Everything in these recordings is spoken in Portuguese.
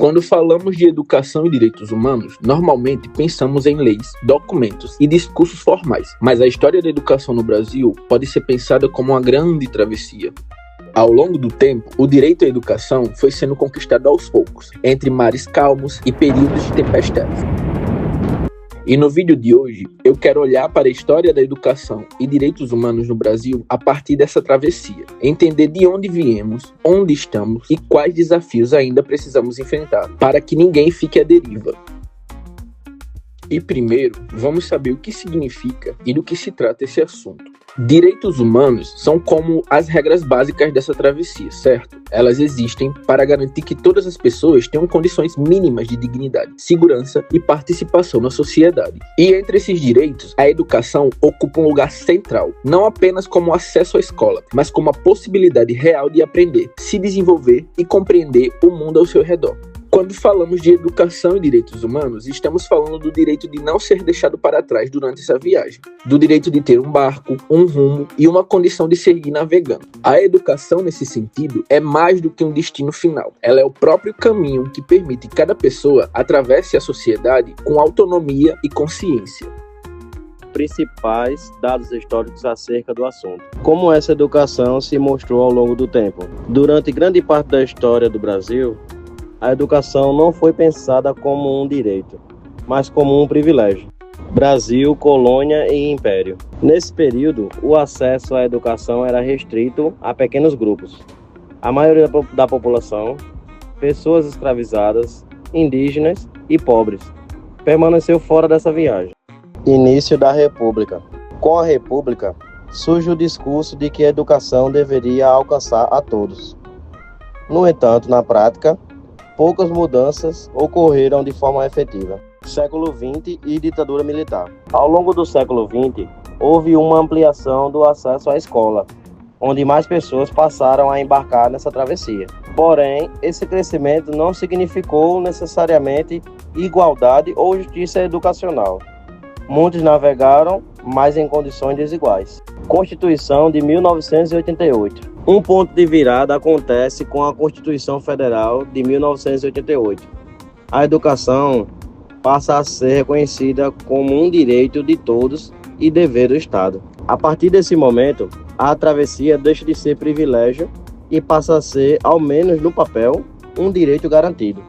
Quando falamos de educação e direitos humanos, normalmente pensamos em leis, documentos e discursos formais, mas a história da educação no Brasil pode ser pensada como uma grande travessia. Ao longo do tempo, o direito à educação foi sendo conquistado aos poucos, entre mares calmos e períodos de tempestades. E no vídeo de hoje, eu quero olhar para a história da educação e direitos humanos no Brasil a partir dessa travessia, entender de onde viemos, onde estamos e quais desafios ainda precisamos enfrentar, para que ninguém fique à deriva. E primeiro, vamos saber o que significa e do que se trata esse assunto. Direitos humanos são como as regras básicas dessa travessia, certo? Elas existem para garantir que todas as pessoas tenham condições mínimas de dignidade, segurança e participação na sociedade. E entre esses direitos, a educação ocupa um lugar central, não apenas como acesso à escola, mas como a possibilidade real de aprender, se desenvolver e compreender o mundo ao seu redor. Quando falamos de educação e direitos humanos, estamos falando do direito de não ser deixado para trás durante essa viagem, do direito de ter um barco, um rumo e uma condição de seguir navegando. A educação, nesse sentido, é mais do que um destino final. Ela é o próprio caminho que permite que cada pessoa atravesse a sociedade com autonomia e consciência. Principais dados históricos acerca do assunto. Como essa educação se mostrou ao longo do tempo. Durante grande parte da história do Brasil, a educação não foi pensada como um direito, mas como um privilégio. Brasil, colônia e império. Nesse período, o acesso à educação era restrito a pequenos grupos. A maioria da população, pessoas escravizadas, indígenas e pobres, permaneceu fora dessa viagem. Início da República. Com a República, surge o discurso de que a educação deveria alcançar a todos. No entanto, na prática, poucas mudanças ocorreram de forma efetiva. Século XX e ditadura militar. Ao longo do século XX, houve uma ampliação do acesso à escola, onde mais pessoas passaram a embarcar nessa travessia. Porém, esse crescimento não significou necessariamente igualdade ou justiça educacional. Muitos navegaram, mas em condições desiguais. Constituição de 1988. Um ponto de virada acontece com a Constituição Federal de 1988. A educação passa a ser reconhecida como um direito de todos e dever do Estado. A partir desse momento, a travessia deixa de ser privilégio e passa a ser, ao menos no papel, um direito garantido.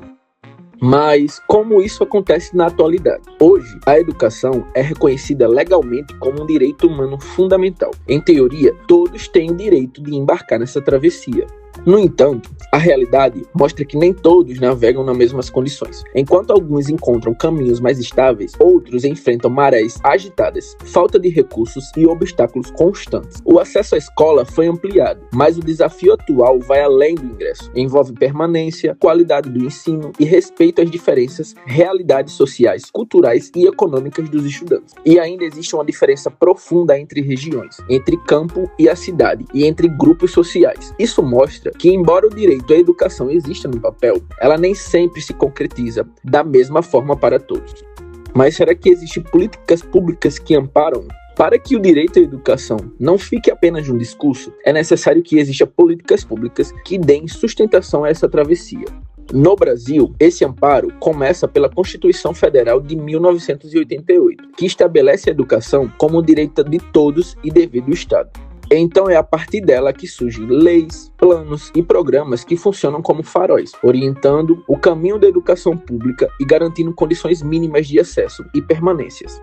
Mas como isso acontece na atualidade? Hoje, a educação é reconhecida legalmente como um direito humano fundamental. Em teoria, todos têm o direito de embarcar nessa travessia. No entanto, a realidade mostra que nem todos navegam nas mesmas condições. Enquanto alguns encontram caminhos mais estáveis, outros enfrentam marés agitadas, falta de recursos e obstáculos constantes. O acesso à escola foi ampliado, mas o desafio atual vai além do ingresso. Envolve permanência, qualidade do ensino e respeito às diferentes realidades sociais, culturais e econômicas dos estudantes. E ainda existe uma diferença profunda entre regiões, entre campo e a cidade e entre grupos sociais. Isso mostra que, embora o direito à educação exista no papel, ela nem sempre se concretiza da mesma forma para todos. Mas será que existem políticas públicas que amparam? Para que o direito à educação não fique apenas um discurso, é necessário que existam políticas públicas que deem sustentação a essa travessia. No Brasil, esse amparo começa pela Constituição Federal de 1988, que estabelece a educação como direito de todos e dever do Estado. Então é a partir dela que surgem leis, planos e programas que funcionam como faróis, orientando o caminho da educação pública e garantindo condições mínimas de acesso e permanências.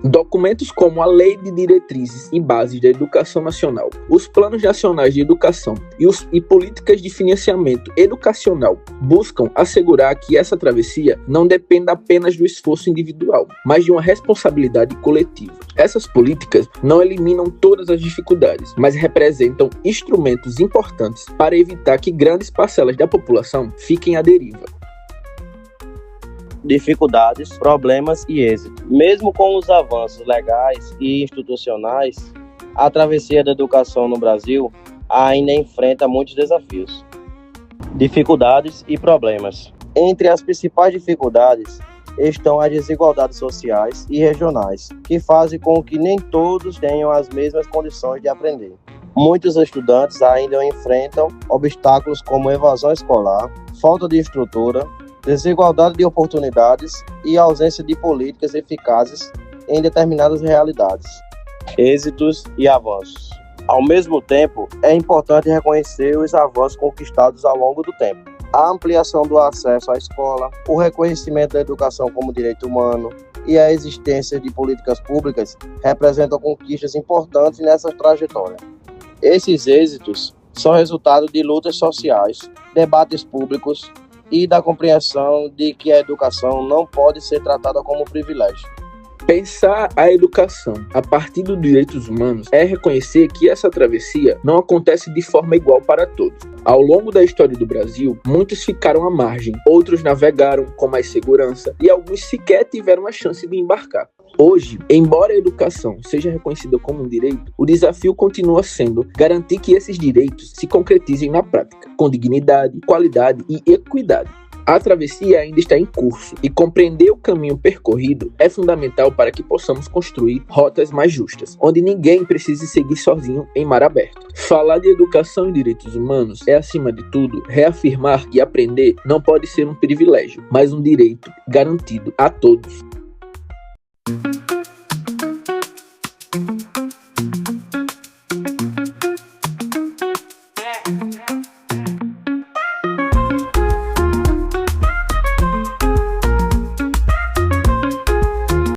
Documentos como a Lei de Diretrizes e Bases da Educação Nacional, os Planos Nacionais de Educação e políticas de financiamento educacional buscam assegurar que essa travessia não dependa apenas do esforço individual, mas de uma responsabilidade coletiva. Essas políticas não eliminam todas as dificuldades, mas representam instrumentos importantes para evitar que grandes parcelas da população fiquem à deriva. Dificuldades, problemas e êxito. Mesmo com os avanços legais e institucionais, a travessia da educação no Brasil ainda enfrenta muitos desafios. Dificuldades e problemas. Entre as principais dificuldades estão as desigualdades sociais e regionais, que fazem com que nem todos tenham as mesmas condições de aprender. Muitos estudantes ainda enfrentam obstáculos como evasão escolar, falta de estrutura, desigualdade de oportunidades e ausência de políticas eficazes em determinadas realidades. Êxitos e avanços. Ao mesmo tempo, é importante reconhecer os avanços conquistados ao longo do tempo. A ampliação do acesso à escola, o reconhecimento da educação como direito humano e a existência de políticas públicas representam conquistas importantes nessa trajetória. Esses êxitos são resultado de lutas sociais, debates públicos e da compreensão de que a educação não pode ser tratada como privilégio. Pensar a educação a partir dos direitos humanos é reconhecer que essa travessia não acontece de forma igual para todos. Ao longo da história do Brasil, muitos ficaram à margem, outros navegaram com mais segurança e alguns sequer tiveram a chance de embarcar. Hoje, embora a educação seja reconhecida como um direito, o desafio continua sendo garantir que esses direitos se concretizem na prática, com dignidade, qualidade e equidade. A travessia ainda está em curso e compreender o caminho percorrido é fundamental para que possamos construir rotas mais justas, onde ninguém precise seguir sozinho em mar aberto. Falar de educação e direitos humanos é, acima de tudo, reafirmar que aprender não pode ser um privilégio, mas um direito garantido a todos.